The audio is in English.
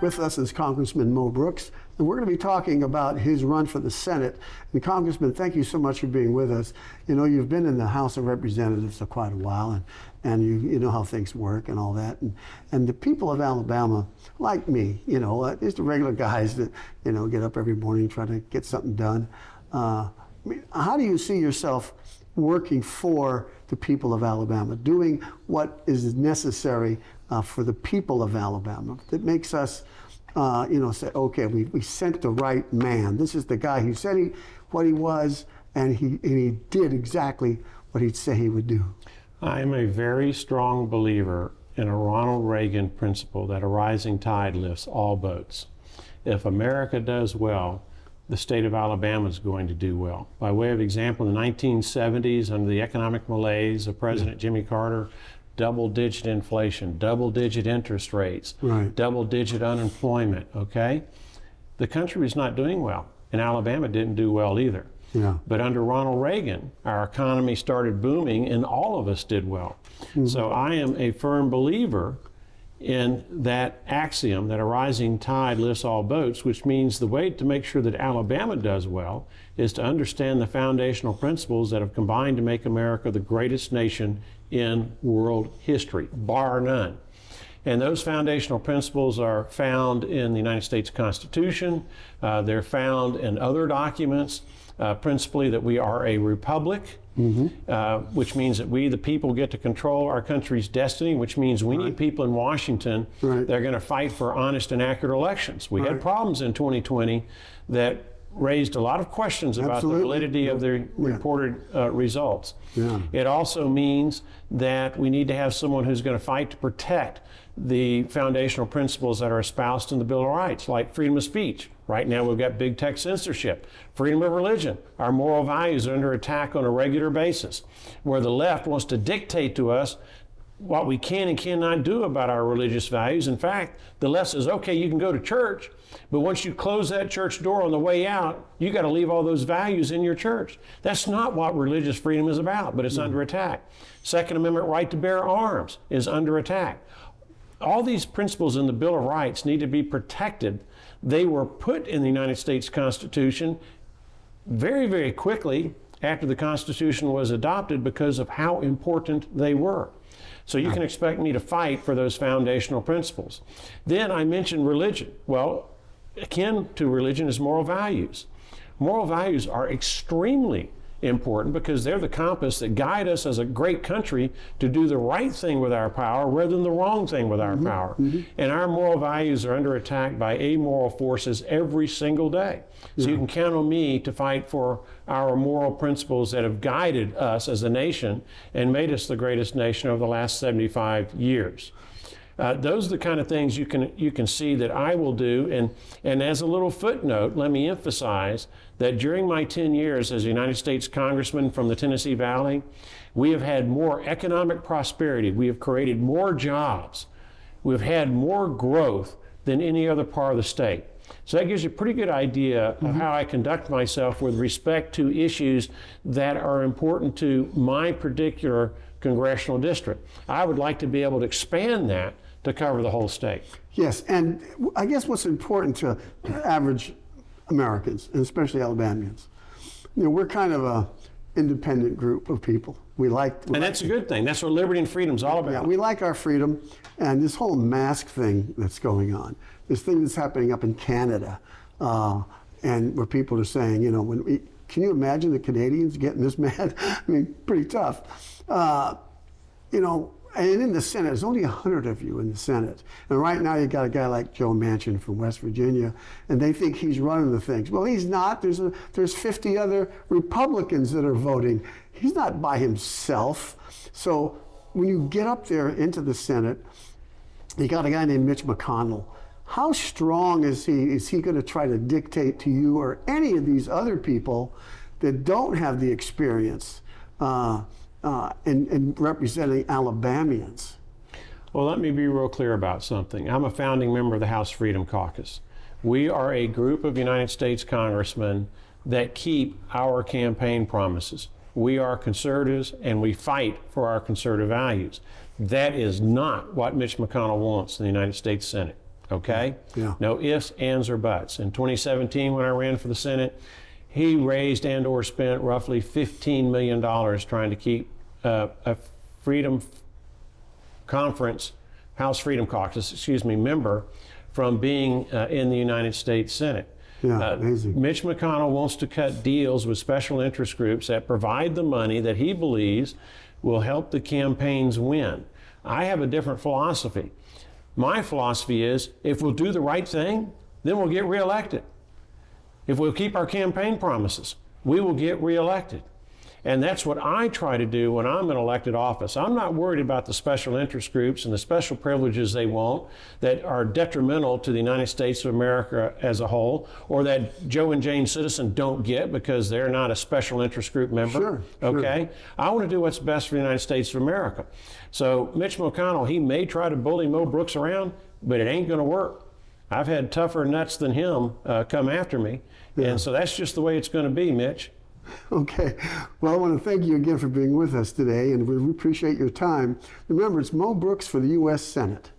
With us is Congressman Mo Brooks, and we're going to be talking about his run for the Senate. And Congressman, thank you so much for being with us. You know, you've been in the House of Representatives for quite a while, and you know how things work and all that. And the people of Alabama, like me, you know, just the regular guys that, you know, get up every morning trying to get something done. I mean, how do you see yourself working for the people of Alabama, doing what is necessary for the people of Alabama that makes us, you know, say, okay, we sent the right man. This is the guy who said what he was, and he did exactly what he'd say he would do. I am a very strong believer in a Ronald Reagan principle that a rising tide lifts all boats. If America does well, the state of Alabama is going to do well. By way of example, in the 1970s, under the economic malaise of President Jimmy Carter, double-digit inflation, double-digit interest rates, double-digit unemployment, okay? The country was not doing well, and Alabama didn't do well either. Yeah. But under Ronald Reagan, our economy started booming, and all of us did well. Mm-hmm. So I am a firm believer in that axiom that a rising tide lifts all boats, which means the way to make sure that Alabama does well is to understand the foundational principles that have combined to make America the greatest nation in world history, bar none. And those foundational principles are found in the United States Constitution. They're found in other documents, principally that we are a republic, which means that we, the people, get to control our country's destiny, which means we need people in Washington that are going to fight for honest and accurate elections. We had problems in 2020 that raised a lot of questions about the validity of the reported results. It also means that we need to have someone who's going to fight to protect the foundational principles that are espoused in the Bill of Rights, like freedom of speech. Right now we've got big tech censorship, freedom of religion. Our moral values are under attack on a regular basis, where the left wants to dictate to us what we can and cannot do about our religious values. In fact, the left says, okay, you can go to church, but once you close that church door on the way out, you got to leave all those values in your church. That's not what religious freedom is about, but it's under attack. Second Amendment right to bear arms is under attack. All these principles in the Bill of Rights need to be protected. They were put in the United States Constitution very, very quickly after the Constitution was adopted because of how important they were. So you can expect me to fight for those foundational principles. Then I mentioned religion. Well, akin to religion is moral values. Moral values are extremely important because they're the compass that guide us as a great country to do the right thing with our power rather than the wrong thing with our power. And our moral values are under attack by amoral forces every single day. So you can count on me to fight for our moral principles that have guided us as a nation and made us the greatest nation over the last 75 years. Those are the kind of things you can see that I will do. And as a little footnote, let me emphasize that during my 10 years as a United States Congressman from the Tennessee Valley, we have had more economic prosperity. We have created more jobs. We've had more growth than any other part of the state. So that gives you a pretty good idea of how I conduct myself with respect to issues that are important to my particular congressional district. I would like to be able to expand that to cover the whole state. Yes, and I guess what's important to average Americans, and especially Alabamians, you know, we're kind of a independent group of people. And that's a good thing. That's what liberty and freedom is all about. Yeah, we like our freedom, and this whole mask thing that's going on, this thing that's happening up in Canada, and where people are saying, you know, can you imagine the Canadians getting this mad? I mean, pretty tough. You know, and in the Senate, there's only 100 of you in the Senate. And right now you got a guy like Joe Manchin from West Virginia, and they think he's running the things. Well, he's not. There's 50 other Republicans that are voting. He's not by himself. So when you get up there into the Senate, you got a guy named Mitch McConnell. How strong is he? Is he going to try to dictate to you or any of these other people that don't have the experience in representing Alabamians? Well, let me be real clear about something. I'm a founding member of the House Freedom Caucus. We are a group of United States congressmen that keep our campaign promises. We are conservatives and we fight for our conservative values. That is not what Mitch McConnell wants in the United States Senate. okay? Yeah. No ifs, ands, or buts. In 2017, when I ran for the Senate, he raised and or spent roughly $15 million trying to keep a Freedom Conference, House Freedom Caucus, member from being in the United States Senate. Yeah, amazing. Mitch McConnell wants to cut deals with special interest groups that provide the money that he believes will help the campaigns win. I have a different philosophy. My philosophy is if we'll do the right thing, then we'll get reelected. If we'll keep our campaign promises, we will get reelected. And that's what I try to do when I'm in elected office. I'm not worried about the special interest groups and the special privileges they want that are detrimental to the United States of America as a whole, or that Joe and Jane Citizen don't get because they're not a special interest group member. Sure, okay? I want to do what's best for the United States of America. So Mitch McConnell, he may try to bully Mo Brooks around, but it ain't going to work. I've had tougher nuts than him come after me. Yeah. And so that's just the way it's going to be, Mitch. Okay. Well, I want to thank you again for being with us today, and we appreciate your time. Remember, it's Mo Brooks for the U.S. Senate.